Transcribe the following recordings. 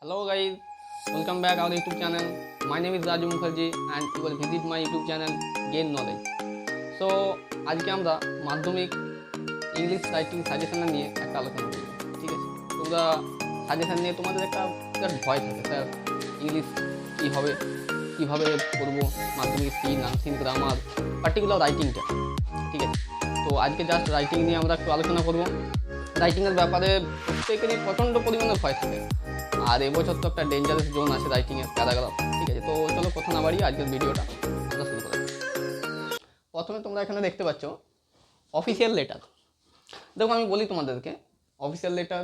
Hello guys, welcome back our YouTube channel. My name is Raju Mukherjee and you will visit my YouTube channel Gain Knowledge. So আজকে আমরা মাধ্যমিক English writing suggestion নিয়ে একটা আলোচনা করব। ঠিক আছে, তোমরা সাজেশন নিয়ে তোমাদের একটা ভয় থাকে, স্যার ইংলিশ কী হবে, কীভাবে করবো, মাধ্যমিক কী নার্সিং গ্রামার পার্টিকুলার রাইটিংটা। ঠিক আছে, তো আজকে জাস্ট রাইটিং নিয়ে আমরা একটু আলোচনা করবো। রাইটিংয়ের ব্যাপারে প্রত্যেকেরই প্রচণ্ড পরিমাণে ভয় থাকে, আর এবছর তো একটা ডেঞ্জারাস জোন আছে রাইটিংয়ের, প্যারাগ্রাফ। ঠিক আছে, তো চলো কথা না বাড়িয়ে আজকের ভিডিওটা আমরা শুরু করি। প্রথমে তোমরা এখানে দেখতে পাচ্ছ অফিসিয়াল লেটার। দেখো আমি বলি তোমাদেরকে, official letter,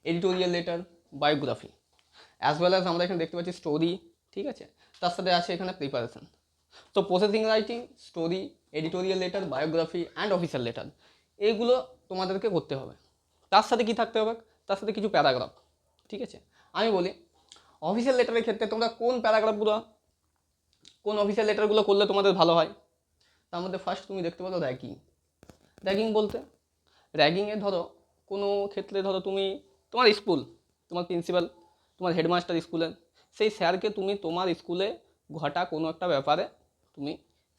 editorial letter, biography, as well as আমরা এখানে দেখতে পাচ্ছি স্টোরি। ঠিক আছে, তার সাথে আছে এখানে প্রিপারেশন। তো processing writing, story, editorial letter, biography and official letter, এইগুলো তোমাদেরকে করতে হবে। তার সাথে কি থাকতে হবে, তার সাথে কিছু প্যারাগ্রাফ। ঠিক আছে, আমি বলি অফিসিয়াল লেটারের ক্ষেত্রে তোমরা কোন প্যারাগ্রাফগুলো, কোন অফিসিয়াল লেটারগুলো করলে তোমাদের ভালো হয়। তার মধ্যে ফার্স্ট তুমি দেখতে পারো র্যাগিং। র্যাগিং বলতে র্যাগিংয়ে ধরো কোনো ক্ষেত্রে ধরো তুমি তোমার স্কুল, তোমার প্রিন্সিপাল, তোমার হেডমাস্টার স্কুলের, সেই স্যারকে তুমি তোমার স্কুলে ঘটা কোনো একটা ব্যাপারে তুমি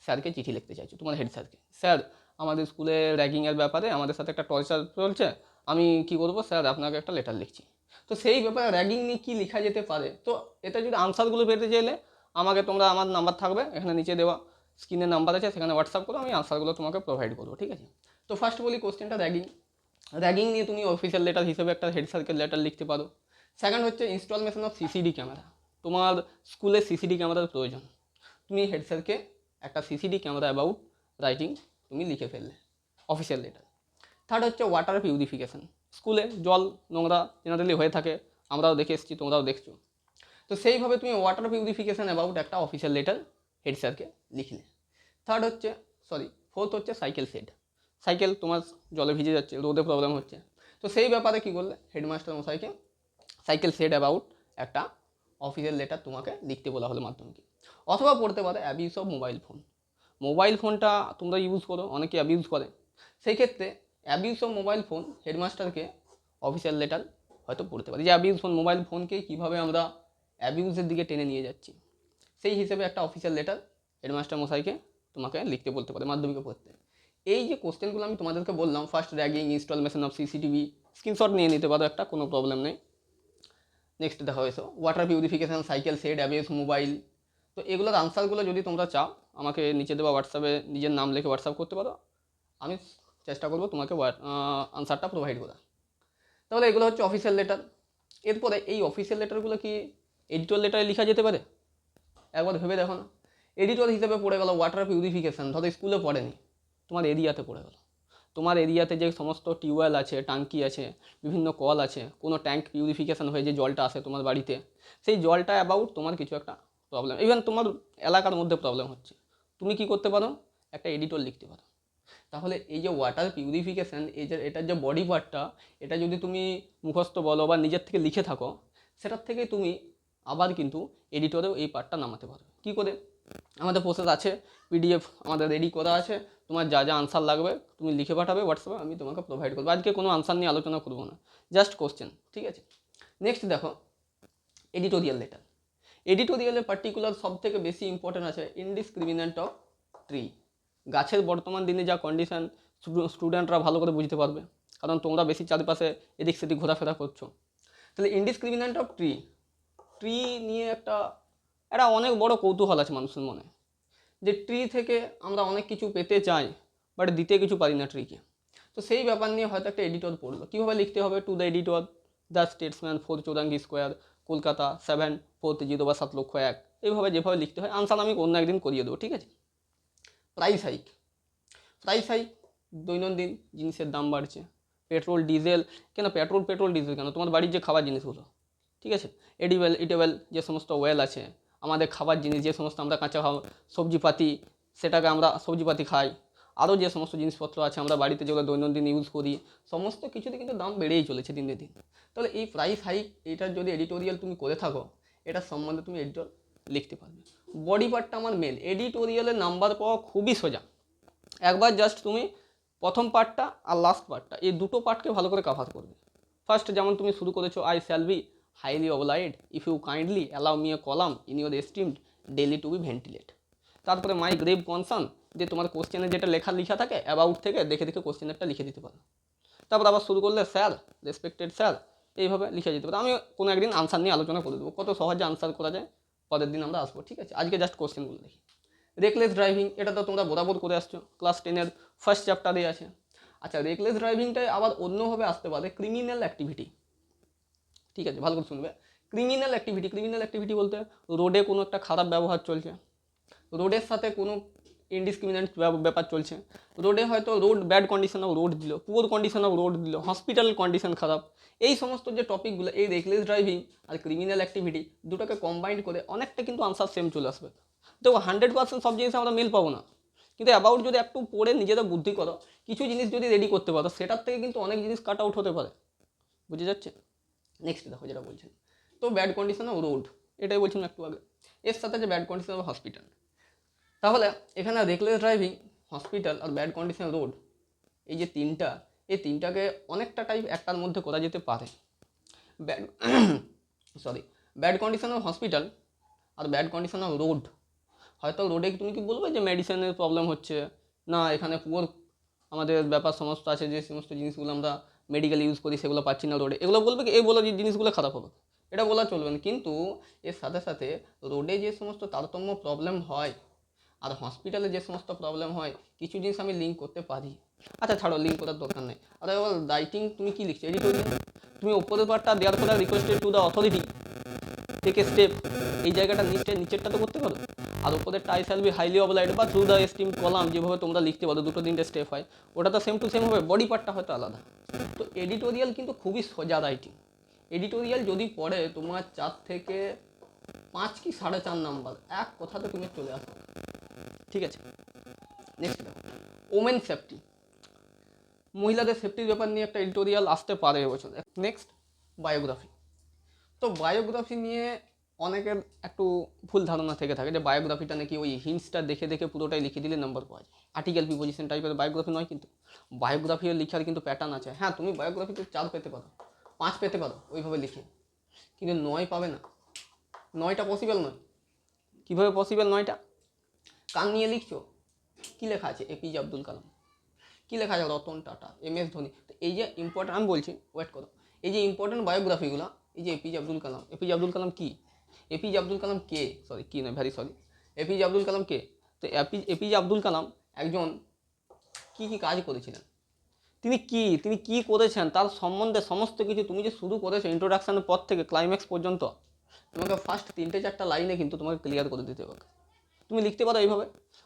স্যারকে চিঠি লিখতে চাইছো, তোমার হেড স্যারকে, স্যার আমাদের স্কুলে র্যাগিংয়ের ব্যাপারে আমাদের সাথে একটা টর্চার চলছে, আমি কী করবো স্যার, আপনাকে একটা লেটার লিখছি। তো সেই ব্যাপারে র্যাগিং নিয়ে কী লেখা যেতে পারে, তো এটা যদি আনসারগুলো পেতে চাইলে আমাকে তোমরা, আমার নাম্বার থাকবে এখানে নিচে দেওয়া, স্ক্রিনে নাম্বার আছে, সেখানে হোয়াটসঅ্যাপ করো, আমি আনসারগুলো তোমাকে প্রোভাইড করবো। ঠিক আছে, তো ফার্স্ট বলি কোশ্চেনটা র্যাগিং। র্যাগিং নিয়ে তুমি অফিসিয়াল লেটার হিসেবে একটা হেড স্যারকে লেটার লিখতে পারো। সেকেন্ড হচ্ছে ইনস্টলমেশন অফ সিসিডি ক্যামেরা। তোমার স্কুলে সিসিডি ক্যামেরার প্রয়োজন, তুমি হেড স্যারকে একটা সিসিডি ক্যামেরা অ্যাবাউট রাইটিং তুমি লিখে ফেললে, অফিসিয়াল লেটার। থার্ড হচ্ছে ওয়াটার পিউরিফিকেশান। স্কুলে জল নোংরা জেনারেলি হয়ে থাকে, আমরাও দেখে এসেছি, তোমরাও দেখছো। তো সেইভাবে তুমি ওয়াটার পিউরিফিকেশান অ্যাবাউট একটা অফিসিয়াল লেটার হেড স্যারকে লিখলে। ফোর্থ হচ্ছে সাইকেল শেড। সাইকেল তোমার জলে ভিজে যাচ্ছে, রোদে প্রবলেম হচ্ছে, তো সেই ব্যাপারে কী করলে, হেডমাস্টার মশাইকে সাইকেল শেড অ্যাবাউট একটা অফিসিয়াল লেটার তোমাকে লিখতে বলা হলো মাধ্যমিকে। অথবা পড়তে পারে abuse of mobile phone. Mobile ফোনটা তোমরা ইউজ করো, অনেকে অ্যাবিউজ করে, সেই ক্ষেত্রে অ্যাবিউস অফ মোবাইল ফোন হেডমাস্টারকে অফিসিয়াল লেটার হয়তো পড়তে পারি, যে অ্যাবিউজ ফোন, মোবাইল ফোনকে কীভাবে আমরা অ্যাবিউজের দিকে টেনে নিয়ে যাচ্ছি, সেই হিসেবে একটা অফিসিয়াল লেটার হেডমাস্টার মশাইকে তোমাকে লিখতে বলতে পারে মাধ্যমিকে পড়তে। এই যে কোশ্চেনগুলো আমি তোমাদেরকে বললাম, first ragging, installation of CCTV, screenshot নিয়ে নিতে পারো একটা, কোনো প্রবলেম নেই। নেক্সট দেখা হয়েছে water purification, cycle shed, abuse mobile. তো এগুলোর আনসারগুলো যদি তোমরা চাও, আমাকে নিচে দেওয়া হোয়াটসঅ্যাপে নিজের নাম লিখে হোয়াটসঅ্যাপ করতে পারো, আমি চেষ্টা করবো তোমাকে আনসারটা প্রোভাইড করা। তাহলে এগুলো হচ্ছে অফিসিয়াল লেটার। এরপরে এই অফিসিয়াল লেটারগুলো কি এডিটর লেটারে লেখা যেতে পারে? একবার ভেবে দেখো না। এডিটর হিসেবে পড়ে গেল ওয়াটার পিউরিফিকেশান, ধরো স্কুলে পড়েনি, তোমার এরিয়াতে পড়ে গেল। তোমার এরিয়াতে যে সমস্ত টিউবওয়েল আছে, টাঙ্কি আছে, বিভিন্ন কল আছে, কোনো ট্যাঙ্ক পিউরিফিকেশান হয়ে যে জলটা আসে তোমার বাড়িতে, সেই জলটা অ্যাবাউট তোমার কিছু একটা প্রবলেম, ইভেন তোমার এলাকার মধ্যে প্রবলেম হচ্ছে, তুমি কি করতে পারো, একটা এডিটর লিখতে পারো। তাহলে এই যে ওয়াটার পিউরিফিকেশান, এই যে এটার যে বডি পার্টটা, এটা যদি তুমি মুখস্থ বলো বা নিজের থেকে লিখে থাকো, সেটার থেকে তুমি আবার কিন্তু এডিটরেও এই পার্টটা নামাতে পারো। কী করে, আমাদের প্রসেস আছে, পিডিএফ আমাদের রেডি করা আছে, তোমার যা যা আনসার লাগবে তুমি লিখে পাঠাবে হোয়াটসঅ্যাপে, আমি তোমাকে প্রোভাইড করবো। আজকে কোনো আনসার নিয়ে আলোচনা করবো না, জাস্ট কোশ্চেন। ঠিক আছে, নেক্সট দেখো এডিটোরিয়াল লেটার। এডিটোরিয়ালের পার্টিকুলার সব থেকে বেশি ইম্পর্টেন্ট আছে ইনডিসক্রিমিনেন্ট অফ ট্রি। গাছের বর্তমান দিনে যা কন্ডিশান, স্টুডেন্টরা ভালো করে বুঝতে পারবে, কারণ তোমরা বেশি চারপাশে এদিক সেদিক ঘোরাফেরা করছো। তাহলে ইনডিসক্রিমিনেন্ট অফ ট্রি, ট্রি নিয়ে একটা অনেক বড় কৌতূহল আছে মানুষের মনে, যে ট্রি থেকে আমরা অনেক কিছু পেতে চাই, বাট দিতে কিছু পারি না ট্রিকে। তো সেই ব্যাপার নিয়ে হয়তো একটা এডিটর পড়লো, কীভাবে লিখতে হবে, to the editor, the statesman, 4 Chowringhee square, Kolkata 740 বা 7,01,000, এইভাবে যেভাবে লিখতে হয়। আনসার আমি অন্য একদিন করিয়ে দেবো। ঠিক আছে, প্রাইস হাইক। প্রাইস হাইক, দৈনন্দিন জিনিসের দাম বাড়ছে, পেট্রোল ডিজেল, কেন পেট্রোল ডিজেল কেন, তোমার বাড়ির যে খাবার জিনিসগুলো, ঠিক আছে, ইটেবল যে সমস্ত ওয়েল আছে, আমাদের খাবার জিনিস যে সমস্ত আমরা কাঁচা সবজিপাতি, সেটাকে আমরা সবজিপাতি খাই, আরও যে সমস্ত জিনিসপত্র আছে আমরা বাড়িতে যেগুলো দৈনন্দিন ইউজ করি, সমস্ত কিছুতে কিন্তু দাম বেড়েই চলেছে দিনে দিন। তাহলে এই প্রাইস হাইক, এটার যদি এডিটোরিয়াল তুমি করে থাকো, এটার সম্বন্ধে তুমি এডিটর লিখতে পারবে। বডি পার্টটা আমার মেন, এডিটোরিয়ালের নাম্বার পাওয়া খুবই সোজা। একবার জাস্ট তুমি প্রথম পার্টটা আর লাস্ট পার্টটা, এই দুটো পার্টকে ভালো করে কভার করবে। ফার্স্ট যেমন তুমি শুরু করেছো, I shall be highly obliged, if you kindly allow me a column in your esteemed daily to be ventilate. তারপরে মাই গ্রেভ কনসার্ন, যে তোমার কোশ্চেনে যেটা লেখা থাকে অ্যাবাউট থেকে দেখে দেখে কোশ্চেনেরটা লিখে দিতে পারো। তারপর আবার শুরু করলে স্যার, রেসপেক্টেড স্যার, এইভাবে লিখে যেতে পারো। আমি কোনো একদিন আনসার নিয়ে আলোচনা করে দেবো, কত সহজে আনসার করা যায়, পরের দিন আমরা আসবো, ঠিক আছে? আজকে জাস্ট কোশ্চেনগুলো দেখি। রেকলেস ড্রাইভিং, এটা তো তোমরা বরাবর করে আসছো, ক্লাস 10-এর ফার্স্ট চ্যাপ্টারে আছে। আচ্ছা, রেকলেস ড্রাইভিংটাই আবার অন্যভাবে আসতে পারে ক্রিমিনাল অ্যাক্টিভিটি, ঠিক আছে? ভালো করে শুনবে, ক্রিমিনাল অ্যাক্টিভিটি বলতে রোডে কোনো একটা খারাপ ব্যবহার চলছে, রোডের সাথে কোনো ইনডিসক্রিমিনেন্ট ব্যাপার চলছে, রোডে হয়তো road bad condition of road দিল, পুয়ার কন্ডিশন অফ রোড দিল, হসপিটাল কন্ডিশন খারাপ, এই সমস্ত যে টপিকগুলো, এই রেকলেস ড্রাইভিং আর ক্রিমিনাল অ্যাক্টিভিটি দুটোকে কম্বাইন্ড করে অনেকটা কিন্তু আনসার সেম চলে আসবে। দেখো 100% সব জিনিস আমরা মিল পাবো না, কিন্তু অ্যাবাউট যদি একটু পড়ে নিজেরা বুদ্ধি করো, কিছু জিনিস যদি রেডি করতে পারো, সেটার থেকে কিন্তু অনেক জিনিস কাট আউট হতে পারে, বুঝে যাচ্ছে? নেক্সট দেখো যেটা বলছেন, তো ব্যাড কন্ডিশন অফ রোড, এটাই বলছিলাম একটু আগে, এর সাথে যে ব্যাড কন্ডিশন অফ হসপিটাল। তাহলে এখানে রেকলেস ড্রাইভিং, হসপিটাল আর ব্যাড কন্ডিশন রোড, এই যে তিনটা, এই তিনটাকে অনেকটা টাইপ একটার মধ্যে করা যেতে পারে। Bad bad condition of hospital আর ব্যাড কন্ডিশন অফ রোড, হয়তো রোডে তুমি কি বলবে যে মেডিসিনের প্রবলেম হচ্ছে, না এখানে পুয়ার আমাদের ব্যাপার সমস্ত আছে, যে সমস্ত জিনিসগুলো আমরা মেডিকেল ইউজ করি সেগুলো পাচ্ছি না রোডে, এগুলো বলবে কি এই বলে যে জিনিসগুলো খারাপ হবে, এটা বলা চলবে না। কিন্তু এর সাথে সাথে রোডে যে সমস্ত তারতম্য প্রবলেম হয় আর হসপিটালে যে সমস্ত প্রবলেম হয়, কিছু জিনিস আমি লিঙ্ক করতে পারি। আচ্ছা ছাড়ো, লিঙ্ক করার দরকার নেই। আর এবার রাইটিং তুমি কি লিখছো, এডিটোরিয়াল, তুমি ওপরের পার্টটা দেওয়ার পরে রিকোয়েস্টেড টু দ্য অথরিটি থেকে স্টেপ, এই জায়গাটা নিচেরটা তো করতে পারো। আর উপরের টাই শ্যাল বি হাইলি অবলাইড বা থ্রু দ্য এস্টিম কলাম, যেভাবে তোমরা লিখতে পারো, দুটো তিনটে স্টেপ হয়, ওটা তো সেম টু সেম হবে, বডি পার্টটা হয়তো আলাদা। তো এডিটোরিয়াল কিন্তু খুবই সোজা রাইটিং। এডিটোরিয়াল যদি পড়ে তোমার 4 থেকে 5 কি 4.5 নাম্বার এক কথাতে তুমি চলে আসো, ঠিক আছে? নেক্সট দেখো, ওমেন সেফটি, মহিলাদের সেফটির ব্যাপার নিয়ে একটা এডিটোরিয়াল আসতে পারে এবছর। নেক্সট বায়োগ্রাফি, তো বায়োগ্রাফি নিয়ে অনেকের একটু ভুল ধারণা থেকে থাকে যে বায়োগ্রাফিটা নাকি ওই হিন্টসটা দেখে দেখে পুরোটাই লিখে দিলে নাম্বার পাওয়া যায়, আর্টিকেল প্রিপোজিশন টাইপের বায়োগ্রাফি নয়। কিন্তু বায়োগ্রাফিও লিখার কিন্তু প্যাটার্ন আছে। হ্যাঁ, তুমি বায়োগ্রাফিতে 4 পেতে পারো, 5 পেতে পারো ওইভাবে লিখে, কিন্তু 9 পাবে না, 9টা পসিবল নয়। কীভাবে পসিবল 9টা? কার নিয়ে লিখছো, কী লেখা আছে, এপিজে আব্দুল কালাম, কী লেখা আছে, রতন টাটা, MS ধোনি। তো এই যে ইম্পর্টেন্ট, আমি বলছি ওয়েট করো, এই যে ইম্পর্টেন্ট বায়োগ্রাফিগুলো, এই যে এপিজে আব্দুল কালাম, এপিজে আব্দুল কালাম কি, এপিজে আব্দুল কালাম কে, সরি কি নয়, ভ্যারি সরি, এপিজে আব্দুল কালাম কে? তো এপিজে আব্দুল কালাম একজন কি কি কাজ করেছিলেন, তিনি কি করেছেন, তার সম্বন্ধে সমস্ত কিছু তুমি যে শুরু করেছো ইন্ট্রোডাকশনের পর থেকে ক্লাইম্যাক্স পর্যন্ত, তোমাকে ফার্স্ট 3-4টা লাইনে কিন্তু তোমাকে ক্লিয়ার করে দিতে হবে। তুমি লিখতে পারো এইভাবে,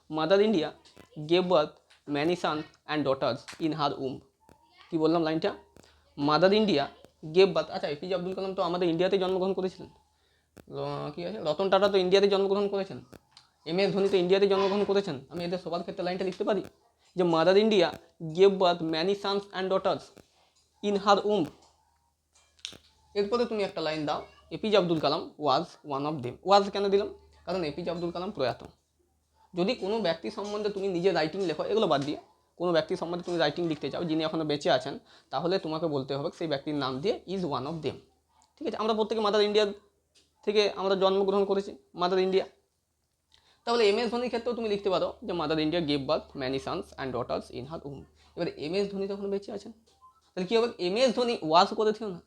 mother India gave birth many son and daughters in her um. কী বললাম লাইনটা? Mother India gave birth. আচ্ছা, এপিজে আব্দুল কালাম তো আমাদের ইন্ডিয়াতে জন্মগ্রহণ করেছিলেন, কী আছে, রতন টাটা তো ইন্ডিয়াতে জন্মগ্রহণ করেছেন, MS ধোনি তো ইন্ডিয়াতে জন্মগ্রহণ করেছেন। আমি এদের সবার ক্ষেত্রে লাইনটা লিখতে পারি যে mother India gave birth many sons and daughters in her um. এরপরে তুমি একটা লাইন দাও, APJ Abdul Kalam was one of them. Was কেন দিলাম? কারণ এপিজে আব্দুল কালাম প্রয়াত। যদি কোনো ব্যক্তি সম্বন্ধে তুমি নিজে রাইটিং লেখো, এগুলো বাদ দিয়ে কোনো ব্যক্তি সম্বন্ধে তুমি রাইটিং লিখতে চাও যিনি এখনও বেঁচে আছেন, তাহলে তোমাকে বলতে হবে সেই ব্যক্তির নাম দিয়ে ইজ ওয়ান অফ দেম, ঠিক আছে? আমরা প্রত্যেকে মাদার ইন্ডিয়া থেকে আমরা জন্মগ্রহণ করেছি, মাদার ইন্ডিয়া। তাহলে MS ধোনির ক্ষেত্রেও তুমি লিখতে পারো যে mother India gave birth many sons and daughters in her um. এবার MS ধোনি তখন বেঁচে আছেন, তাহলে কী হবে? MS ধোনি ওয়াজ করেছিল না,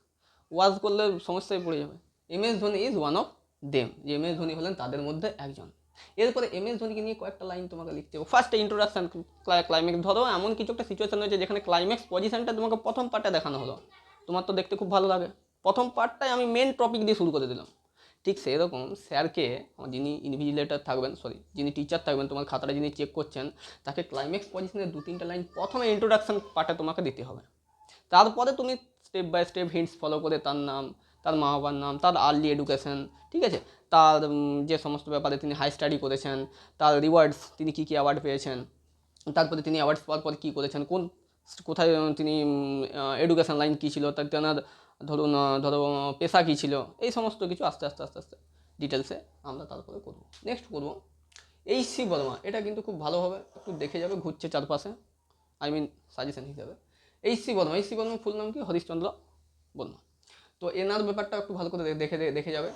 ওয়াজ করলে সমস্যায় পড়ে যাবে। MS Dhoni is one of them, যে MS ধোনি হলেন তাদের মধ্যে একজন। এরপরে MS ধোনিকে নিয়ে কয়েকটা লাইন তোমাকে লিখতে হবে। ফার্স্টে ইন্ট্রোডাকশন, ক্লাইম্যাক্স, ধরো এমন কিছু একটা সিচুয়েশন হয়েছে যেখানে ক্লাইম্যাক্স পজিশনটা তোমাকে প্রথম পার্টে দেখানো হলো, তোমার তো দেখতে খুব ভালো লাগে, প্রথম পার্টটাই আমি মেন টপিক দিয়ে শুরু করে দিলাম। ঠিক সেরকম স্যারকে, যিনি ইনভিজিলেটর থাকবেন, সরি যিনি টিচার থাকবেন, তোমার খাতাটা যিনি চেক করছেন, তাকে ক্লাইম্যাক্স পজিশনের 2-3টা লাইন প্রথমে ইন্ট্রোডাকশন পার্টে তোমাকে দিতে হবে। তারপরে তুমি step by step hints follow করে তার নাম, তার মা বাবার নাম, তার আর্লি এডুকেশন, ঠিক আছে, তার যে সমস্ত ব্যাপারে তিনি হাই স্টাডি করেছেন, তার রিওয়ার্ডস, তিনি কী কী অ্যাওয়ার্ড পেয়েছেন, তারপরে তিনি অ্যাওয়ার্ডস পাওয়ার পর কী করেছেন, কোথায় তিনি এডুকেশন লাইন কী ছিল, তার তেনার ধরো পেশা কী ছিল, এই সমস্ত কিছু আস্তে আস্তে আস্তে আস্তে ডিটেলসে আমরা তারপরে করবো। নেক্সট করবো HC বর্মা। এটা কিন্তু খুব ভালোভাবে একটু দেখে যাবে, ঘুরছে চারপাশে, সাজেশন হিসাবে। HC বর্মা ফুল নাম কি? হরিশচন্দ্র বর্মা। তো এনার ব্যাপারটা একটু ভালো করে দেখে যাবে।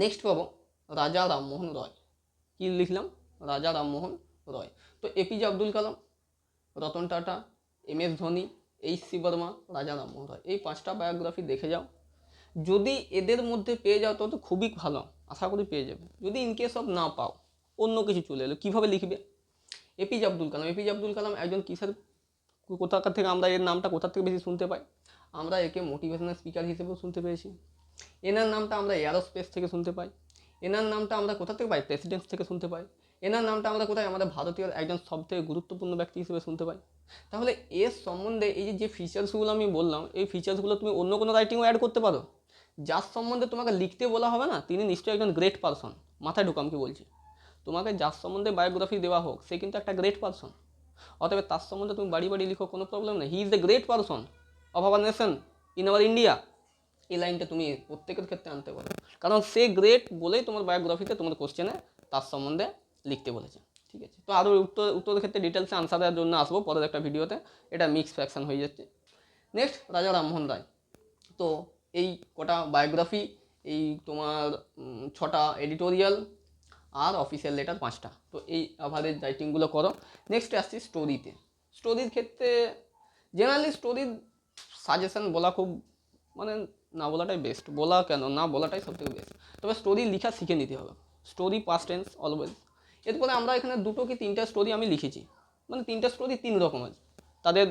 নেক্সট পাবো রাজা রামমোহন রয়। কী লিখলাম? রাজা রামমোহন রয়। তো APJ Abdul Kalam, Ratan Tata, M S Dhoni, H C. Verma, Raja Rammohan রয়, এই 5টা বায়োগ্রাফি দেখে যাও। যদি এদের মধ্যে পেয়ে যাও তো খুবই ভালো, আশা করি পেয়ে যাবে। যদি ইনকেস অফ না পাও, অন্য কিছু চলে এলো, কীভাবে লিখবে? এপিজে আব্দুল কালাম। এপিজে আব্দুল কালাম একজন কিসের, কোথাকার থেকে আমরা এর নামটা কোথার থেকে বেশি শুনতে পাই? আমরা একে মোটিভেশনাল স্পিকার হিসেবেও শুনতে পেয়েছি। এনার নামটা আমরা এয়ারোস্পেস থেকে শুনতে পাই। এনার নামটা আমরা কোথা থেকে পাই? প্রেসিডেন্ট থেকে শুনতে পাই। এনার নামটা আমরা কোথায়? আমাদের ভারতীয় একজন সবথেকে গুরুত্বপূর্ণ ব্যক্তি হিসেবে শুনতে পাই। তাহলে এর সম্বন্ধে এই যে ফিচার্সগুলো আমি বললাম, এই ফিচার্সগুলো তুমি অন্য কোনো রাইটিংও অ্যাড করতে পারো। যার সম্বন্ধে তোমাকে লিখতে বলা হবে না, তিনি নিশ্চয়ই একজন গ্রেট পারসন। মাথায় ঢুকাম কি বলছি? তোমাকে যার সম্বন্ধে বায়োগ্রাফি দেওয়া হোক, সে কিন্তু একটা গ্রেট পারসন। অতএব তার সম্বন্ধে তুমি বাড়ি বাড়ি লিখো, কোনো প্রবলেম নেই। He is the great person of our nation, in our India. এই লাইনটা তুমি প্রত্যেকের ক্ষেত্রে আনতে পারো, কারণ সে গ্রেট বলেই তোমার বায়োগ্রাফিতে তোমার কোশ্চেনে তার সম্বন্ধে লিখতে বলেছে। ঠিক আছে, তো আরও উত্তরের ক্ষেত্রে ডিটেলসে আনসার দেওয়ার জন্য আসবো পরের একটা ভিডিওতে। এটা মিক্স ফ্র্যাকশন হয়ে যাচ্ছে। নেক্সট রাজা রামমোহন রায়। তো এই কটা বায়োগ্রাফি, এই তোমার 6টা এডিটোরিয়াল আর অফিসিয়াল লেটার 5টা। তো এই অ্যাভারেজ রাইটিংগুলো করো। নেক্সট আসছি স্টোরিতে। স্টোরির ক্ষেত্রে জেনারেলি স্টোরির সাজেশন বলা খুব, মানে না বলাটাই বেস্ট। বলা কেন, না বলাটাই সবথেকে বেস্ট। তবে স্টোরি লেখা শিখে নিতে হবে। Story past tense always. এরপরে আমরা এখানে 2 কি 3টা স্টোরি আমি লিখেছি, মানে 3টা স্টোরি 3 রকমের। তাদের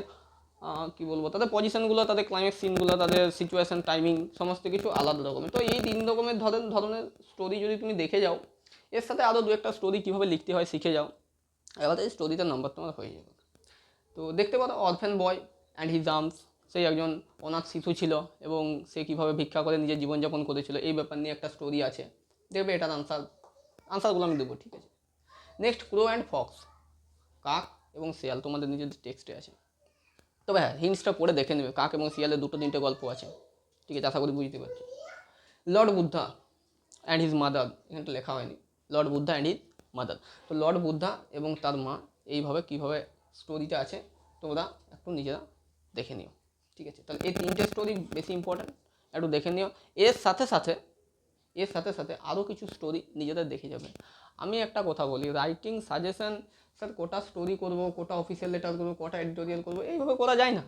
কী বলবো, তাদের পজিশনগুলো, তাদের ক্লাইম্যাক্স সিনগুলো, তাদের সিচুয়েশন, টাইমিং, সমস্ত কিছু আলাদা রকমের। তো এই 3 রকমের ধরনের স্টোরি যদি তুমি দেখে যাও, এর সাথে আরও 2-একটা স্টোরি কীভাবে লিখতে হয় শিখে যাও, এবার এই স্টোরিটার নাম্বার তোমার হয়ে যাবে। তো দেখতে পারো orphan boy and his arms. সেই একজন অনাথ শিশু ছিল এবং সে কীভাবে ভিক্ষা করে নিজের জীবনযাপন করেছিল, এই ব্যাপার নিয়ে একটা স্টোরি আছে। দেখবে এটার আনসারগুলো আমি দেবো। ঠিক আছে, নেক্সট ক্রো অ্যান্ড ফক্স, কাক এবং শিয়াল, তোমাদের নিজেদের টেক্সটে আছে। তবে হ্যাঁ, হিন্টসটা পড়ে দেখে নেবে, কাক এবং শিয়ালের 2-3টে গল্প আছে। ঠিক আছে, আশা করি বুঝতে পারছি। Lord Buddha and his mother, এখানে তো লেখা হয়নি, Lord Buddha and his mother. তো লর্ড বুদ্ধা এবং তার মা, এইভাবে কীভাবে স্টোরিটা আছে তোমরা একটু নিজেরা দেখে নিও। ঠিক আছে, তাহলে এই 3টে স্টোরি বেশি ইম্পর্ট্যান্ট, একটু দেখে নিও। এর সাথে সাথে আরও কিছু স্টোরি নিজেদের দেখে যাবে। আমি একটা কথা বলি, রাইটিং সাজেশন স্যার কোটা স্টোরি করবো, কোটা অফিসিয়াল লেটার করবো, কোটা এডিটোরিয়াল করবো, এইভাবে করা যায় না।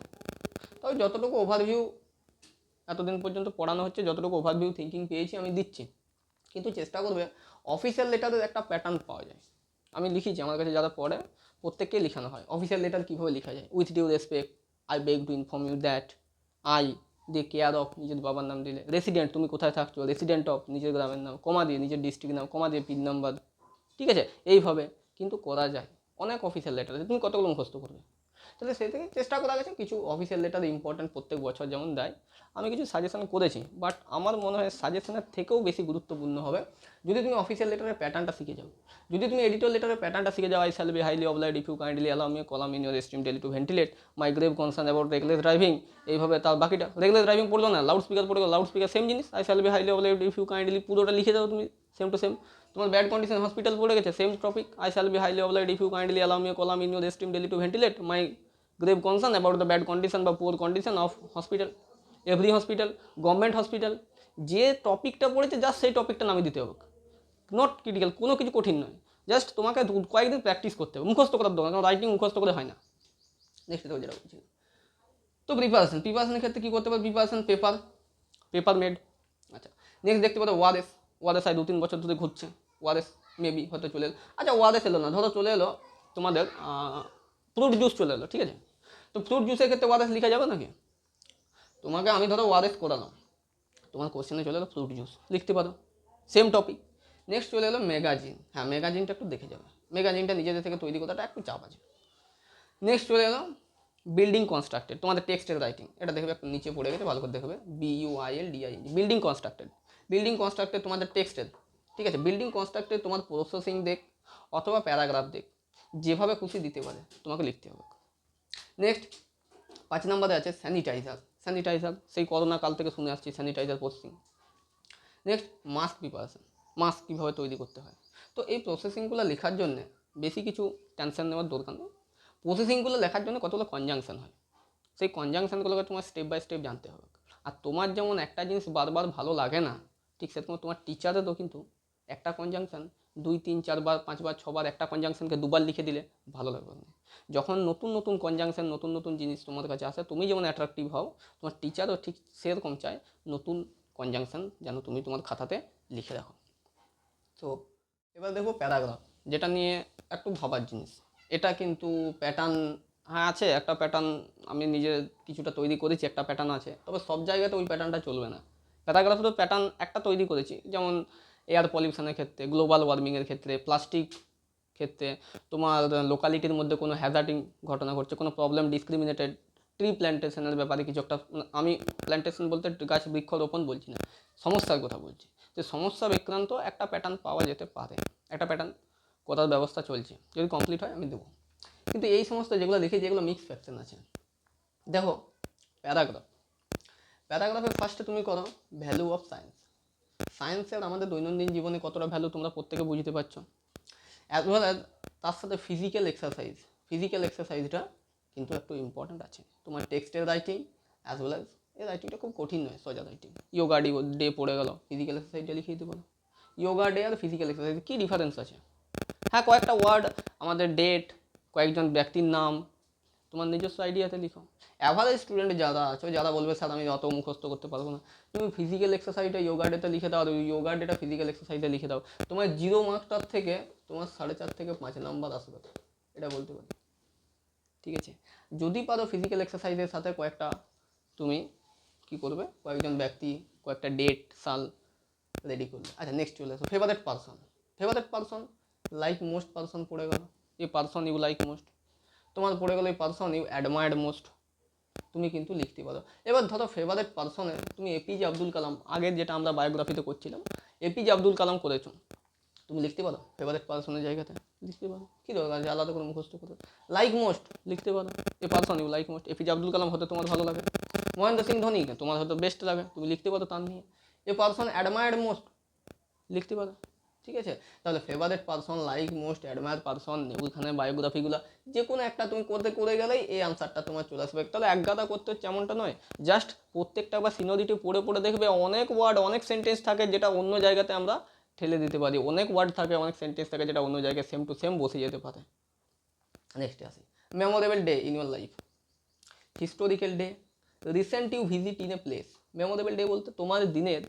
তবে যতটুকু ওভারভিউ এতদিন পর্যন্ত পড়ানো হচ্ছে, যতটুকু ওভারভিউ থিঙ্কিং পেয়েছি আমি দিচ্ছি। কিন্তু চেষ্টা করবে অফিসিয়াল লেটারের একটা প্যাটার্ন পাওয়া যায়। আমি লিখেছি, আমার কাছে যারা পড়ে প্রত্যেককেই লেখানো হয় অফিসিয়াল লেটার কীভাবে লেখা যায়। With due respect, I beg to inform you that, I দিয়ে কেয়ার অফ, নিজের বাবার নাম দিলে। রেসিডেন্ট, তুমি কোথায় থাকছো, রেসিডেন্ট অফ, নিজের গ্রামের নাম, কমা দিয়ে নিজের ডিস্ট্রিক্ট নাম, কমা দিয়ে পিন নাম্বার। ঠিক আছে, এইভাবে কিন্তু করা যায়। অনেক অফিসিয়াল লেটার আছে, তুমি কতগুলো মুখস্থ করবে? তাহলে সেই থেকে চেষ্টা করা গেছে কিছু অফিসিয়াল লেটার ইম্পর্ট্যান্ট প্রত্যেক বছর যেমন দেয়, আমি কিছু সাজেশন করেছি। বাট আমার মনে হয় সাজেশনের থেকেও বেশি গুরুত্বপূর্ণ হবে যদি তুমি অফিসিয়াল লেটারের প্যাটার্নটা শিখে যাও। যদি তুমি এডিটর লেটারের প্যাটার্নটা শিখে যাও, I shall be highly obliged if you kindly allow me column in your esteem daily to ventilate my grave concern about reckless driving. এইভাবে তার বাকিটা রেগলেস ড্রাইভিং পড়লো না, লাউড স্পিকার পড়ে গেল, লাউড স্পিকার সেম জিনিস, I shall be highly obliged if you kindly, পুরোটা লিখে দাও তুমি সেম টু সেম। তোমার ব্যাড কন্ডিশন হসপিটাল পড়ে গেছে, same topic, I shall be highly obliged if you kindly allow me column in your esteem daily to ventilate my grave concern about the bad condition বা poor condition of hospital, every hospital, government hospital. যে টপিকটা পড়েছে just সেই টপিকটা নামে দিতে হবে, not critical, কোনো কিছু কঠিন নয়। জাস্ট তোমাকে কয়েকদিন প্র্যাকটিস করতে হবে, মুখস্থ করার দরকার, কারণ রাইটিং মুখস্থ করে হয় না। নেক্সট যেটা বলছি, তো প্রিপারেশনের ক্ষেত্রে কী করতে পারো? Preparation paper made. আচ্ছা, নেক্সট দেখতে পারো ওয়ারেস আই 2-3 বছর ধরে ঘুরছে, ওয়ারেস মেবি হয়তো চলে এলো। আচ্ছা, ওয়ারেস এলো না, ধরো চলে এলো তোমাদের ফ্রুট জুস চলে এলো। ঠিক আছে, তো ফ্রুট জুসের ক্ষেত্রে ওয়ারেস লেখা যাবে নাকি? তোমাকে আমি ধরো ওয়ারেস করালাম, তোমার কোশ্চেনে চলে এলো ফ্রুট জুস, লিখতে পারো, সেম টপিক। নেক্সট চলে এলো ম্যাগাজিন। হ্যাঁ, ম্যাগাজিনটা একটু দেখে যাবে, ম্যাগাজিনটা নিজেদের থেকে তৈরি করাটা একটু চাপ আছে। নেক্সট চলে এলো বিল্ডিং কনস্ট্রাক্টেড, তোমাদের টেক্সটের রাইটিং, এটা দেখবে একটু নিচে পড়ে গেছে, ভালো করে দেখবে, BUILDING, বিল্ডিং কনস্ট্রাক্টেড তোমাদের টেক্সটের। ঠিক আছে, বিল্ডিং কনস্ট্রাক্টেড তোমার প্রসেসিং দেখ অথবা প্যারাগ্রাফ দেখ, যেভাবে খুশি দিতে পারে তোমাকে লিখতে হবে। নেক্সট 5 নম্বরে আছে স্যানিটাইজার, সেই করোনা কাল থেকে শুনে আসছি sanitiser processing. Next mask preparation, mask কীভাবে তৈরি করতে হয়। তো এই প্রসেসিংগুলো লেখার জন্য বেশি কিছু টেনশন নেওয়ার দরকার নেই। প্রসেসিংগুলো লেখার জন্য কতগুলো কনজাংশন হয়, সেই কনজাংশনগুলোকে তোমার স্টেপ বাই স্টেপ জানতে হবে। আর তোমার যেমন একটা জিনিস বারবার ভালো লাগে না, ঠিক সেরকম তোমার টিচারেরও কিন্তু একটা কনজাংশন 2 3 4 বার 5 বার 6 বার একটা কনজাংশনকে 2 বার লিখে দিলে ভালো লাগবে না। যখন নতুন নতুন কনজাংশন নতুন নতুন জিনিস তোমার কাছে আসে, তুমি যেমন অ্যাট্রাকটিভ হও, তোমার টিচারও ঠিক সেরকম চায় নতুন কনজাংশন যেন তুমি তোমার খাতাতে লিখে রাখো। তো এবার দেখো প্যারাগ্রাফ, যেটা নিয়ে একটু ভাবার জিনিস। এটা কিন্তু প্যাটার্ন, হ্যাঁ আছে একটা প্যাটার্ন, আমি নিজে কিছুটা তৈরি করেছি, একটা প্যাটার্ন আছে, তবে সব জায়গাতে ওই প্যাটার্নটা চলবে না। প্যারাগ্রাফেরও প্যাটার্ন একটা তৈরি করেছি, যেমন এয়ার পলিউশনের ক্ষেত্রে, গ্লোবাল ওয়ার্মিংয়ের ক্ষেত্রে, প্লাস্টিক ক্ষেত্রে, তোমার লোকালিটির মধ্যে কোনো হ্যাজার্ডিং ঘটনা ঘটছে, কোনো প্রবলেম, ডিসক্রিমিনেটেড, ট্রি প্ল্যান্টেশনের ব্যাপারে কিছু একটা, আমি প্ল্যান্টেশন বলতে গাছ বৃক্ষরোপণ বলছি না, সমস্যার কথা বলছি, যে সমস্যা বিক্রান্ত একটা প্যাটার্ন পাওয়া যেতে পারে, একটা প্যাটার্ন করার ব্যবস্থা চলছে, যদি কমপ্লিট হয় আমি দেবো। কিন্তু এই সমস্ত যেগুলো লিখেছি এগুলো মিক্স ফ্যাকশন আছে। দেখো প্যারাগ্রাফ, প্যারাগ্রাফে ফার্স্টে তুমি করো ভ্যালু অফ সায়েন্স। সায়েন্সের আমাদের দৈনন্দিন জীবনে কতটা ভ্যালু তোমরা প্রত্যেকে বুঝতে পারছো, অ্যাজ ওয়েল অ্যাজ তার সাথে ফিজিক্যাল এক্সারসাইজ। ফিজিক্যাল এক্সারসাইজটা কিন্তু একটু ইম্পর্ট্যান্ট আছে তোমার টেক্সটের রাইটিং, অ্যাজ ওয়েল অ্যাজ এই রাইটিংটা খুব কঠিন নয়, সোজা রাইটিং। ইয়োগা ডে পড়ে গেল, ফিজিক্যাল এক্সারসাইজটা লিখে দিতে পারো। ইয়োগা ডে আর ফিজিক্যাল এক্সারসাইজ কী ডিফারেন্স আছে? হ্যাঁ কয়েকটা ওয়ার্ড, আমাদের ডেট, কয়েকজন ব্যক্তির নাম, তোমার নিজস্ব আইডিয়াতে লিখো। অ্যাভারেজ স্টুডেন্ট যারা আছো, যারা বলবে স্যার আমি অত মুখস্থ করতে পারবো না, তুমি ফিজিক্যাল এক্সারসাইজটা ইয়োগা ডেতে লিখে দাও, আর ইয়োগা ডেটা ফিজিক্যাল এক্সারসাইজে লিখে দাও, তোমার 0 মার্কটার থেকে তোমার 4.5 থেকে 5 নাম্বার আসবে, এটা বলতে পারি। ঠিক আছে, যদি পারো ফিজিক্যাল এক্সারসাইজের সাথে কয়েকটা তুমি কী করবে, কয়েকজন ব্যক্তি, কয়েকটা ডেট, সাল রেডি করবে। আচ্ছা নেক্সট চলে আসো favourite person. Favourite person, like most person পড়ে গেল, এই পারসন ইউ লাইক মোস্ট, তোমার পড়ে গেলো এই পারসন ইউ অ্যাডমায়ার্ড মোস্ট, তুমি কিন্তু লিখতে পারো। এবার ধরো ফেভারেট পারসনে তুমি এপিজে আব্দুল কালাম, আগের যেটা আমরা বায়োগ্রাফিতে করছিলাম, এপিজে আব্দুল কালাম করেছো, তুমি লিখতে পারো ফেভারেট পারসনের জায়গাতে, লিখতে পারো, কী দরকার আছে আলাদা করে মুখস্থ করে। লাইক মোস্ট লিখতে পারো, a person you like most, APJ Abdul Kalam হতে তোমার ভালো লাগে, মহেন্দ্র সিং ধোনি তোমার হয়তো বেস্ট লাগে, তুমি লিখতে পারো তার নিয়ে। এ পারসন অ্যাডমায়ার্ড মোস্ট লিখতে পারো। ঠিক আছে, তাহলে favourite person, like most, admire person, Nebul খানের বায়োগ্রাফিগুলো, যে কোনো একটা তুমি করে গেলেই এই আনসারটা তোমার চলে আসবে। তাহলে এক গাদা করতে হচ্ছে এমনটা নয়, জাস্ট প্রত্যেকটা বা সিনোরিটি পড়ে পড়ে দেখবে অনেক ওয়ার্ড, অনেক সেন্টেন্স থাকে যেটা অন্য জায়গাতে আমরা ঠেলে দিতে পারি, অনেক ওয়ার্ড থাকে, অনেক সেন্টেন্স থাকে যেটা অন্য জায়গায় সেম টু সেম বসে যেতে পারে। নেক্সটে আসি, memorable day in your life. Historical day, recent you visit in a place. Memorable day বলতে তোমার দিনের,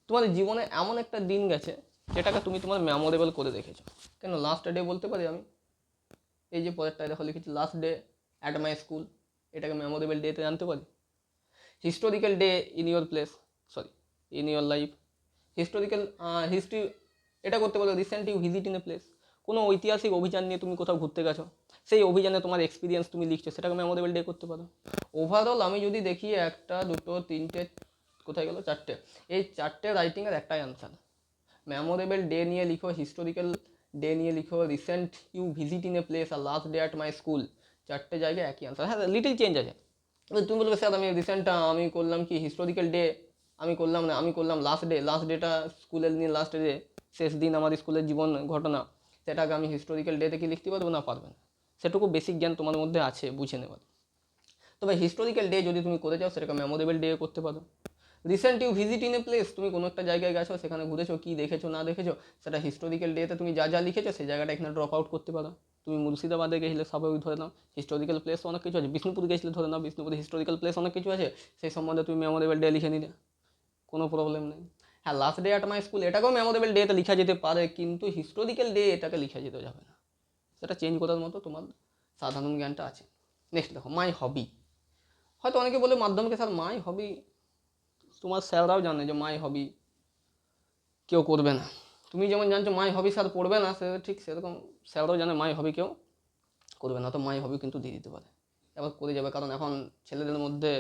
তোমার জীবনে এমন একটা দিন গেছে যেটাকে তুমি তোমার মেমোরেবল করে রেখেছো। কেন লাস্ট ডে বলতে পারি আমি, এই যে পরেরটায় দেখো লিখেছি last day at my school, এটাকে মেমোরেবল ডেতে জানতে পারি। Historical day in your place, sorry in your life, historical history, এটা করতে পারো recent you visit in a place, কোনো ঐতিহাসিক অভিযান নিয়ে তুমি কোথাও ঘুরতে গেছো, সেই অভিযানে তোমার এক্সপিরিয়েন্স তুমি লিখছো, সেটাকে মেমোরেবল ডে করতে পারো। ওভারঅল আমি যদি দেখি 1 2 3 কোথায় গেল 4টে, এই 4টে রাইটিংয়ের একটাই আনসার। মেমোরেবল ডে নিয়ে লিখো, হিস্টোরিক্যাল ডে নিয়ে লিখো, recent you visit in a place, আর last day at my school, 4টে জায়গায় একই আনসার। হ্যাঁ লিটিল চেঞ্জ আছে, তুমি বলবে স্যার আমি রিসেন্টটা আমি করলাম কি হিস্টোরিক্যাল ডে, আমি করলাম না, আমি করলাম লাস্ট ডে, লাস্ট ডেটা স্কুলের দিন, লাস্ট ডে শেষ দিন আমার স্কুলের জীবন ঘটনা, সেটাকে আমি হিস্টোরিক্যাল ডেতে কি লিখতে পারবো না? পারবে না, সেটুকু বেসিক জ্ঞান তোমার মধ্যে আছে, বুঝে নেবার। তবে হিস্টোরিক্যাল ডে যদি তুমি করে যাও সেটাকে মেমোরেবল ডে করতে পারো। Recent you visit in a place, তুমি কোনো একটা জায়গায় গেছো, সেখানে ঘুরেছো, কী দেখেছো না দেখেছো, সেটা হিস্টোরিক্যাল ডেতে তুমি যা যা লিখেছো সেই জায়গাটা এখানে ড্রপ আউট করতে পারো। তুমি মুর্শিদাবাদে গেছিলে স্বাভাবিক ধরে নাও, হিস্টোরিক্যাল প্লেস অনেক কিছু আছে, বিষ্ণুপুর গেছিলে ধরে নাও, বিষ্ণুপুরে হিস্টোরিক্যাল প্লেস অনেক কিছু আছে, সেই সম্বন্ধে তুমি মেমোরেবল ডে লিখে নিলে, কোনো প্রবলেম নেই। হ্যাঁ last day at my school এটাকেও মেমোরেবল ডেতে লেখা যেতে পারে, কিন্তু হিস্টোরিক্যাল ডে এটাকে লেখা যেতে যাবে না, সেটা চেঞ্জ করার মতো তোমার সাধারণ জ্ঞানটা আছে। নেক্সট দেখো মাই হবি। হয়তো অনেকে বলে মাধ্যমিকে স্যার মাই হবি, তোমার স্যাররাও জানে যে মাই হবি কেউ করবে না, তুমি যেমন জানছো মাই হবি স্যার পড়বে না, সে ঠিক সেরকম স্যাররাও জানে মাই হবি কেউ করবে না, তো মাই হবি কিন্তু দিয়ে দিতে পারে, এবার করে যাবে। কারণ এখন ছেলেদের মধ্যে,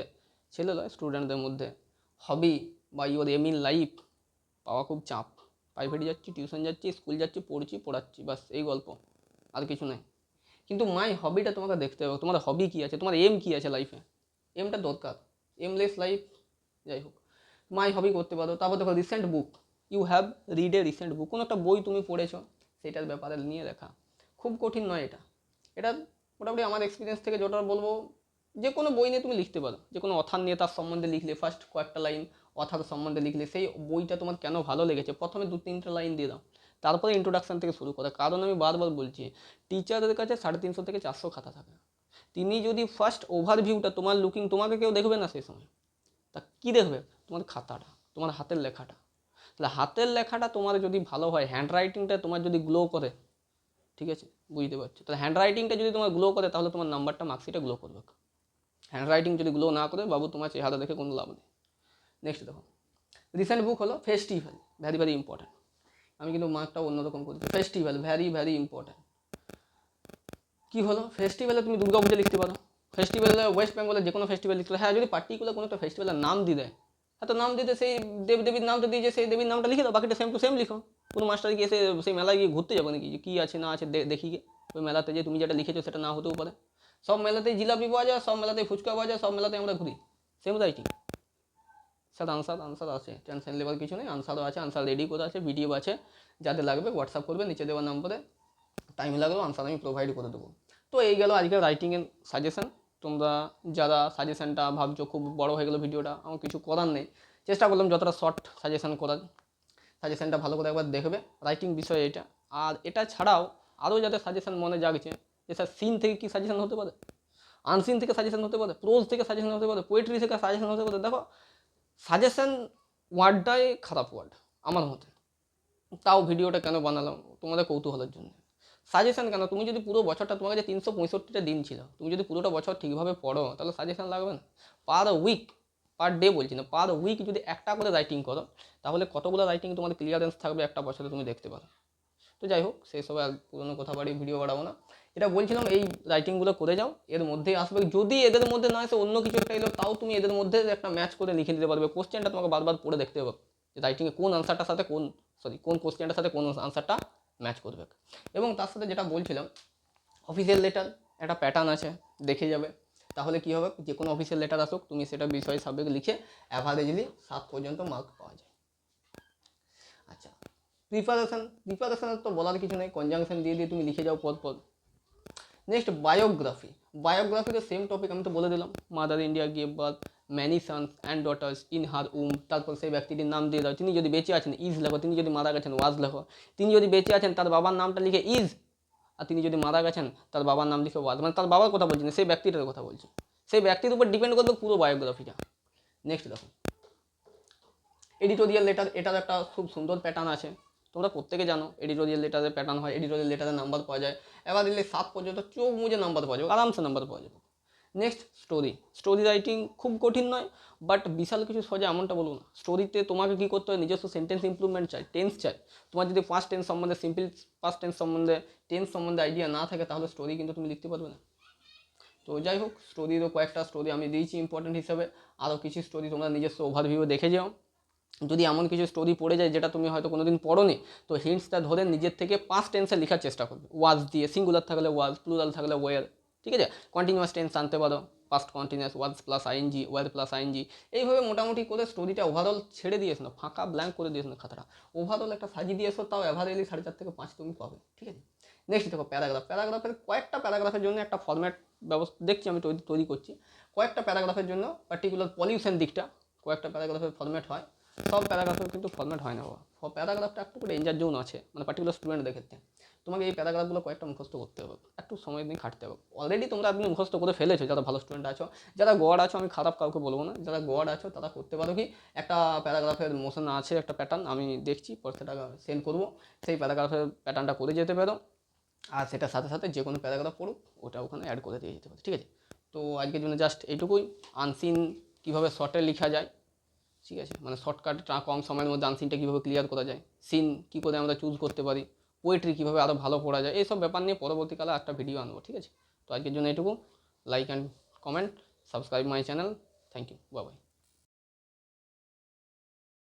ছেলে নয় স্টুডেন্টদের মধ্যে হবি বা ইওর এম ইন লাইফ পাওয়া খুব চাপ। প্রাইভেটে যাচ্ছি, টিউশন যাচ্ছি, স্কুল যাচ্ছি, পড়ছি, পড়াচ্ছি, বাস এই গল্প, আর কিছু নেই। কিন্তু মাই হবিটা তোমাকে দেখতে হবে, তোমার হবি কী আছে, তোমার এম কী আছে লাইফে, এমটা দরকার, এমলেস লাইফ যাই হোক, মাই হবি করতে পারো। তারপর দেখো recent book, you have read a recent book, কোনো একটা বই তুমি পড়েছো সেটার ব্যাপারে নিয়ে লেখা, খুব কঠিন নয় এটা। এটা মোটামুটি আমার এক্সপিরিয়েন্স থেকে যেটা বলবো যে কোনো বই নিয়ে তুমি লিখতে পারো, যে কোনো অথার নিয়ে তার সম্বন্ধে লিখলে, ফার্স্ট কয়েকটা লাইন অথার সম্বন্ধে লিখলে, সেই বইটা তোমার কেন ভালো লেগেছে প্রথমে 2-3টা লাইন দিয়ে দাও, তারপরে ইন্ট্রোডাকশান থেকে শুরু করো। কারণ আমি বারবার বলছি, টিচারদের কাছে 350 থেকে 400 খাতা থাকে। তিনি যদি ফার্স্ট ওভারভিউটা, তোমার লুকিং, তোমাকে কেউ দেখবে না সেই সময়, তা কী দেখবে? তোমার খাতাটা, তোমার হাতের লেখাটা। তাহলে হাতের লেখাটা তোমার যদি ভালো হয়, হ্যান্ড রাইটিংটা তোমার যদি গ্লো করে, ঠিক আছে, বুঝতে পারছো? তাহলে হ্যান্ড রাইটিংটা যদি তোমার গ্লো করে, তাহলে তোমার নাম্বারটা মার্কশিটে গ্লো করবে। হ্যান্ড রাইটিং যদি গ্লো না করে, বাবু তোমার চেহারা দেখে কোনো লাভ নেই। নেক্সট দেখো, রিসেন্ট বুক হলো ফেস্টিভ্যাল, ভ্যারি ভ্যারি ইম্পর্ট্যান্ট। আমি কিন্তু মার্কটা অন্যরকম করছি, ফেস্টিভ্যাল ভ্যারি ভ্যারি ইম্পর্ট্যান্ট। কী হলো, ফেস্টিভ্যালে তুমি দুর্গা পুজো লিখতে পারো, ফেস্টিভ্যালে ওয়েস্ট বেঙ্গলের যে কোনো ফেস্টিভ্যাল লিখতে, হ্যাঁ যদি পার্টিকুলার কোনো একটা ফেস্টিভ্যালের নাম দিয়ে দেয়, হ্যাঁ তো নাম দিতে সেই দেবদেবীর নামটা দিয়েছে, সেই দেবীর নামটা লিখে দাও, বাকিটা সেম টু সেম লিখো। কোনো মাস্টার গিয়ে এসে সেই মেলায় গিয়ে ঘুরতে যাবো নাকি, যে কী আছে না আছে দেখি গিয়ে? ওই মেলাতে যে তুমি যেটা লিখেছো সেটা না হতেও পারে। সব মেলাতেই জিলাপি পাওয়া যায়, সব মেলাতেই ফুচকা পাওয়া যায়, সব মেলাতে আমরা ঘুরি, সেম রাইটিং। স্যার আনসার আছে, টেনশন লেবার কিছু নেই, আনসারও আছে, আনসার রেডি করে আছে, ভিডিও আছে, যাদের লাগবে হোয়াটসঅ্যাপ করবে নিচে দেওয়া নম্বরে, টাইম লাগলেও আনসার আমি প্রোভাইড করে দেবো। তো এই গেল আজকে রাইটিংয়ের সাজেশন। তোমরা যারা সাজেশনটা ভাবছো খুব বড় হয়ে গেলো ভিডিওটা, আমার কিছু করার নেই, চেষ্টা করলাম যতটা শর্ট সাজেশন করার। সাজেশনটা ভালো করে একবার দেখবে, রাইটিং বিষয়ে এটা। আর এটা ছাড়াও আরও যাদের সাজেশন মনে জাগছে, যে স্যার সিন থেকে কী সাজেশন হতে পারে, আনসিন থেকে সাজেশন হতে পারে, প্রোজ থেকে সাজেশন হতে পারে, পোয়েট্রি থেকে সাজেশন হতে পারে। দেখো, সাজেশন ওয়ার্ডটাই খারাপ ওয়ার্ড আমার মতে, তাও ভিডিওটা কেন বানালাম, তোমাদের কৌতূহলের জন্য। সাজেশন কেন, তুমি যদি পুরো বছরটা, তোমার কাছে 365টা দিন ছিল, তুমি যদি পুরোটা বছর ঠিকভাবে পড়ো, তাহলে সাজেশন লাগবে না। পার উইক, পার ডে বলছি না, পার উইক যদি একটা করে রাইটিং করো, তাহলে কতগুলো রাইটিং তোমার ক্লিয়ারেন্স থাকবে একটা বছরে, তুমি দেখতে পারো। তো যাই হোক, সেই সব আর পুরোনো কথা বাড়ি ভিডিও বাড়াবো না। এটা বলছিলাম, এই রাইটিংগুলো করে যাও, এর মধ্যেই আসবে। যদি এদের মধ্যে না আসে, অন্য কিছু একটা এলো, তাও তুমি এদের মধ্যে একটা ম্যাচ করে লিখে দিতে পারবে। কোশ্চেনটা তোমাকে বারবার পড়ে দেখতে হবে, যে রাইটিংয়ে কোন আনসারটার সাথে কোন কোশ্চেনটার সাথে কোন আনসারটা ম্যাচ করবে। এবং তার সাথে যেটা বলছিলাম, অফিসিয়াল লেটার একটা প্যাটার্ন আছে, দেখে যাবে। তাহলে কী হবে, যে কোনো অফিসিয়াল লেটার আসুক, তুমি সেটা বিষয় সাবজেক্ট লিখে অ্যাভারেজলি 7 পর্যন্ত মার্ক পাওয়া যায়। আচ্ছা, প্রিপারেশনের তো বলার কিছু নেই, কনজাংশন দিয়ে দিয়ে তুমি লিখে যাও পর। নেক্সট বায়োগ্রাফি তো সেম টপিক, আমি তো বলে দিলাম, mother India gave birth many sons and daughters in her um, তারপর সেই ব্যক্তিটির নাম দিয়ে দাও। তিনি যদি বেঁচে আছেন ইজ লেখো, তিনি যদি মারা গেছেন ওয়াজ লেখো। তিনি যদি বেঁচে আছেন তার বাবার নামটা লিখে ইজ, আর তিনি যদি মারা গেছেন তার বাবার নাম লিখে ওয়াজ, মানে তার বাবার কথা বলছি না, সেই ব্যক্তিটার কথা বলছি। সেই ব্যক্তির উপর ডিপেন্ড করবে পুরো বায়োগ্রাফিটা। নেক্সট দেখো, এডিটোরিয়াল লেটার, এটার একটা খুব সুন্দর প্যাটার্ন আছে, তোমরা প্রত্যেকে জানো এডিটোরিয়াল লেটারের প্যাটার্ন হয়, এডিটোরিয়াল লেটারের নাম্বার পাওয়া যায়, এবার দিলে 7 পর্যন্ত চোখ মুজে নাম্বার পাওয়া যাবে, আরামসে নাম্বার পাওয়া যাবে। নেক্সট স্টোরি রাইটিং খুব কঠিন নয়, বাট বিশাল কিছু সোজা এমনটা বলবো না। স্টোরিতে তোমাকে কী করতে হয়, নিজস্ব সেন্টেন্স ইমপ্রুভমেন্ট চাই, টেন্স চাই। তোমার যদি পাস্ট টেন্স সম্বন্ধে, সিম্পল পাস্ট টেন্স সম্বন্ধে, টেন্স সম্বন্ধে আইডিয়া না থাকে, তাহলে স্টোরি কিন্তু তুমি লিখতে পারবে না। তো যাই হোক, স্টোরিরও কয়েকটা স্টোরি আমি দিয়েছি ইম্পর্টেন্ট হিসাবে, আরও কিছু স্টোরি তোমরা নিজস্ব ওভারভিউ দেখে যাও। যদি এমন কিছু স্টোরি পড়ে যায় যেটা তুমি হয়তো কোনোদিন পড়োনি, তো হিন্টসটা ধরে নিজের থেকে পাস্ট টেন্সে লেখার চেষ্টা করবে, ওয়াজ দিয়ে, সিঙ্গুলার থাকলে ওয়াজ, প্লুরাল থাকলে ওয়ার, ঠিক আছে। কন্টিনিউয়াস টেন্স আনতে পারো, past continuous, was plus ING, were plus ING, এইভাবে মোটামুটি করে স্টোরিটা ওভারঅল ছেড়ে দিয়েছো না, ফাঁকা ব্ল্যাঙ্ক করে দিয়েছো না খাতাটা, ওভারঅল একটা সাজিয়ে দিয়েছো, তাও অ্যাভারেজলি 4.5 থেকে 5 তুমি পাবে, ঠিক আছে। নেক্সট দেখো প্যারাগ্রাফের কয়েকটা প্যারাগ্রাফের জন্য একটা ফরম্যাট ব্যবস্থা দেখছি আমি তৈরি করছি। কয়েকটা প্যারাগ্রাফের জন্য পার্টিকুলার পলিউশন দিকটা, কয়েকটা প্যারাগ্রাফের ফরম্যাট হয়, সব প্যারাগ্রাফের কিন্তু ফরম্যাট হয় না বাবা। প্যারাগ্রাফটা একটু করে ডেঞ্জার জোন আছে, মানে পার্টিকুলার স্টুডেন্টদের ক্ষেত্রে। তোমাকে এই প্যারাগ্রাফগুলো কয়েকটা মুখস্থ করতে হবে, একটু সময় নিয়ে খাটতে হবে। অলরেডি তোমরা আপনি মুখস্থ করে ফেলেছো যারা ভালো স্টুডেন্ট আছো, যারা গড আছো, আমি খারাপ কাউকে বলবো না, যারা গড আছো তারা করতে পারো কি, একটা প্যারাগ্রাফের মোশন আছে, একটা প্যাটার্ন আমি দেখছি, পরে সেটা সেন্ড করবো, সেই প্যারাগ্রাফের প্যাটার্নটা করে যেতে পারো, আর সেটার সাথে সাথে যে কোনো প্যারাগ্রাফ পড়ুক, ওটা ওখানে অ্যাড করে দিয়ে যেতে পারে, ঠিক আছে। তো আজকের জন্য জাস্ট এইটুকুই। আনসিন কীভাবে শর্টে লেখা যায়, ঠিক আছে, মানে শর্টকাট কম সময়ের মধ্যে আনসিনটা কীভাবে ক্লিয়ার করা যায়, সিন কী করে আমরা চুজ করতে পারি, পোয়েট্রি কীভাবে আরও ভালো পড়া যায়, এইসব ব্যাপার নিয়ে পরবর্তীকালে একটা ভিডিও আনবো, ঠিক আছে। তো আজকের জন্য এটুকু। Like and comment, subscribe my channel. Thank you, bye by.